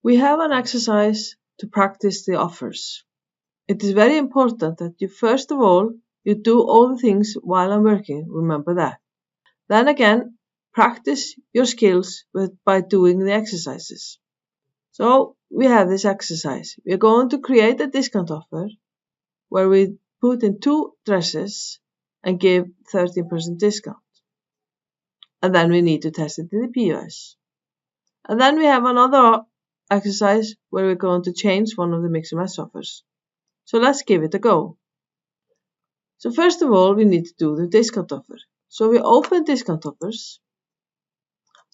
We have an exercise to practice the offers. It is very important that you first of all, you do all the things while I'm working, remember that. Then again, practice your skills by doing the exercises. So we have this exercise. We are going to create a discount offer where we put in 2 dresses and give 13% discount. And then we need to test it in the POS. And then we have another exercise where we're going to change one of the Mix and Match offers. So let's give it a go. So first of all, we need to do the discount offer. So we open discount offers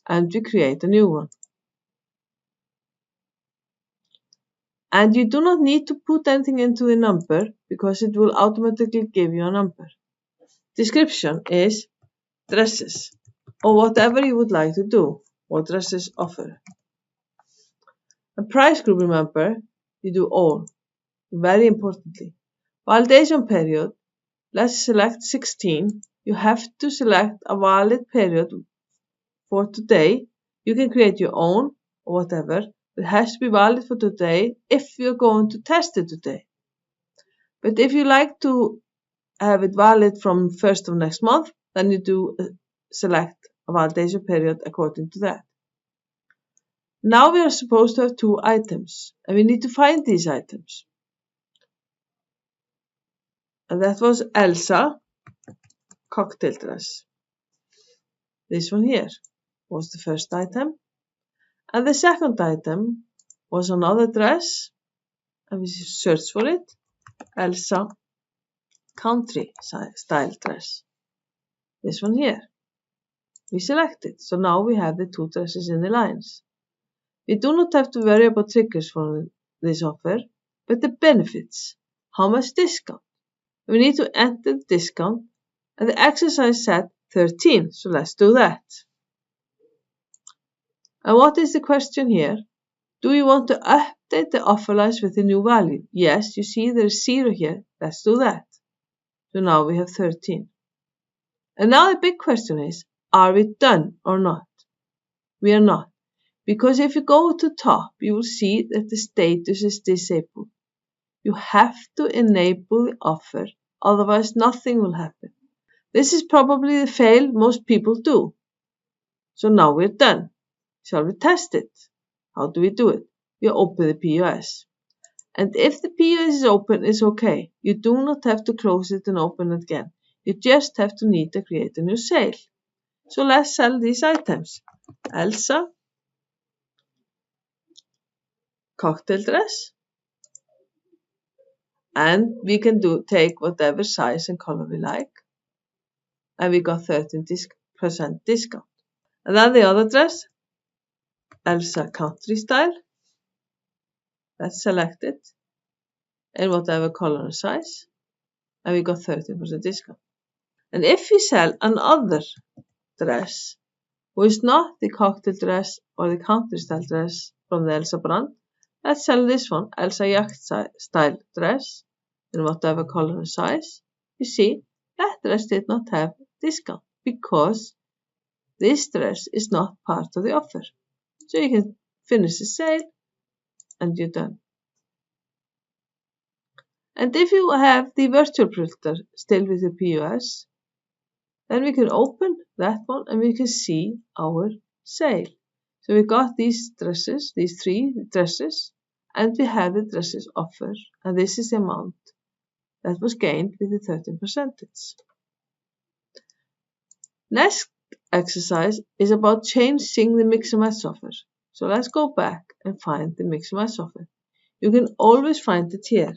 and we create a new one. And you do not need to put anything into the number because it will automatically give you a number. Description is dresses or whatever you would like to do, or dresses offer. A price group, remember, you do all. Very importantly. Validation period, let's select 16. You have to select a valid period for today. You can create your own or whatever. It has to be valid for today if you're going to test it today. But if you like to have it valid from 1st of next month, then you do select a validation period according to that. Now we are supposed to have 2 items and we need to find these items. And that was Elsa cocktail dress. This one here was the first item. And the second item was another dress. And we searched for it. Elsa country style dress. This one here. We selected. So now we have the 2 dresses in the lines. We do not have to worry about triggers for this offer, but the benefits. How much discount? We need to enter the discount, and the exercise said 13, so let's do that. And what is the question here? Do you want to update the offer lines with a new value? Yes, you see there is 0 here. Let's do that. So now we have 13. And now the big question is, are we done or not? We are not. Because if you go to top, you will see that the status is disabled. You have to enable the offer, otherwise nothing will happen. This is probably the fail most people do. So now we're done. Shall we test it? How do we do it? We open the POS. And if the POS is open, it's okay. You do not have to close it and open it again. You just have to need to create a new sale. So let's sell these items. Elsa cocktail dress. And we can take whatever size and color we like. And we got 13% discount. And then the other dress, Elsa country style. Let's select it in whatever color and size. And we got 13% discount. And if we sell another dress, who is not the cocktail dress or the country style dress from the Elsa brand, let's sell this one, Elsa yacht style dress, in whatever color and size. You see, that dress did not have discount because this dress is not part of the offer. So you can finish the sale and you're done. And if you have the virtual printer still with the POS, then we can open that one and we can see our sale. So we got these dresses, these 3 dresses, and we have the dresses offer, and this is the amount that was gained with the 13%. Next exercise is about changing the Mix and Match offer. So let's go back and find the Mix and Match offer. You can always find it here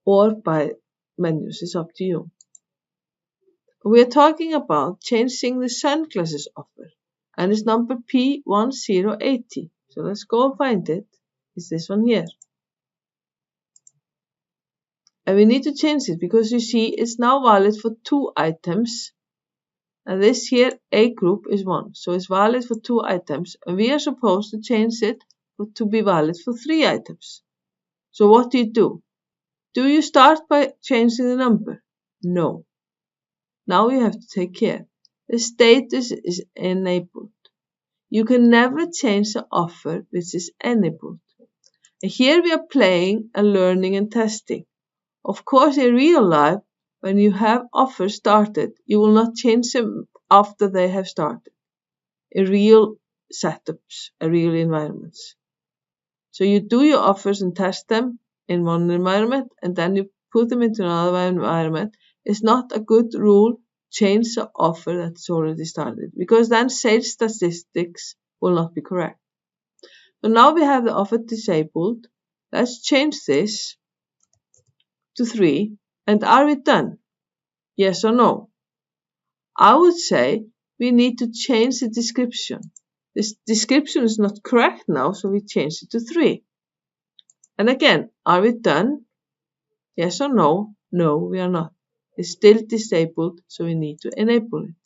or by menus, it's up to you. We are talking about changing the sunglasses offer, and it's number P1080. So let's go and find it. It's this one here. And we need to change it because you see it's now valid for 2 items. And this here, A group, is 1. So it's valid for 2 items. And we are supposed to change it to be valid for 3 items. So what do? Do you start by changing the number? No. Now you have to take care. The status is enabled. you can never change the offer which is enabled. And here we are playing and learning and testing. Of course, in real life, when you have offers started, you will not change them after they have started. In real setups, real environments. So you do your offers and test them in one environment, and then you put them into another environment. It's not a good rule. Change the offer that's already started, because then sales statistics will not be correct. So now we have the offer disabled. Let's change this to 3. And are we done? Yes or no? I would say we need to change the description. This description is not correct now, so we change it to 3. And again, are we done? Yes or no? No, we are not. It's still disabled, so we need to enable it.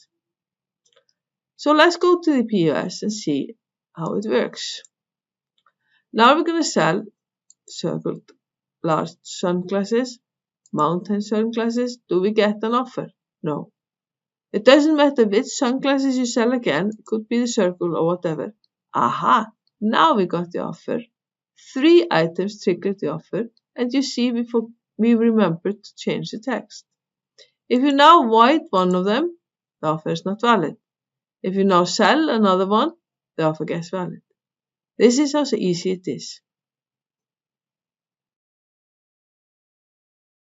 So let's go to the POS and see how it works. Now we're going to sell circled large sunglasses, mountain sunglasses. Do we get an offer? No. It doesn't matter which sunglasses you sell again, it could be the circle or whatever. Aha! Now we got the offer. 3 items triggered the offer, and you see we remembered to change the text. If you now void one of them, the offer is not valid. If you now sell another one, the offer gets valid. This is how easy it is.